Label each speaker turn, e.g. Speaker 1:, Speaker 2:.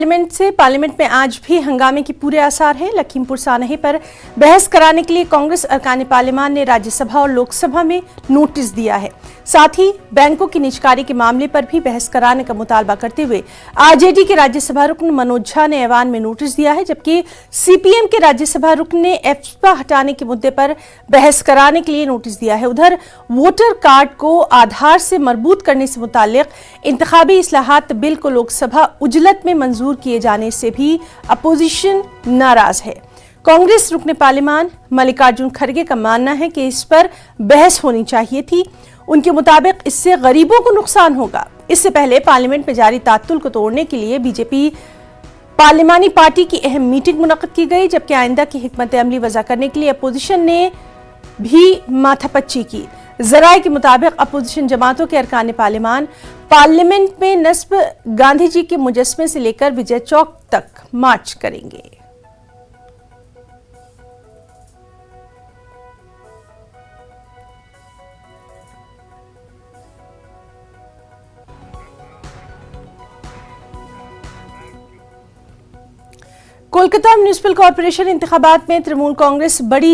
Speaker 1: Parliament में आज भी हंगामे के पूरे आसार हैं। लखीमपुर सानही पर बहस कराने के लिए कांग्रेस अरकान पार्लियामान ने राज्यसभा और लोकसभा में नोटिस दिया है। साथ ही बैंकों की निजकारी के मामले पर भी बहस कराने का मुतालबा करते हुए आरजेडी के राज्यसभा रुकन मनोज झा ने ऐवान में नोटिस दिया है, जबकि सीपीएम के राज्यसभा रुकन ने एप्पा हटाने के मुद्दे पर बहस कराने के लिए नोटिस दिया है। उधर वोटर कार्ड को आधार से मरबूत करने से मुताल्लिक इंतखाबी इस्लाहात बिल को लोकसभा उजलत में मंजूर किए जाने से भी अपोजिशन नाराज है। कांग्रेस रुकने पार्लियामान मल्लिकार्जुन खड़गे का मानना है कि इस पर बहस होनी चाहिए थी। उनके मुताबिक इससे गरीबों को नुकसान होगा। इससे पहले पार्लियामेंट में जारी तात्तुल को तोड़ने के लिए बीजेपी पार्लियामानी पार्टी की अहम मीटिंग मुनक्कद की गई, जबकि आइंदा की हिकमत अमली वज़ा करने के लिए अपोजिशन ने भी माथापच्ची की। जराये के मुताबिक अपोजिशन जमातों के अरकान पार्लियामान पार्लियामेंट में नस्ब गांधी जी के मुजस्समे से लेकर विजय चौक तक मार्च करेंगे। कोलकाता म्युनिसिपल कॉर्पोरेशन इंतखाबात में तृणमूल कांग्रेस बड़ी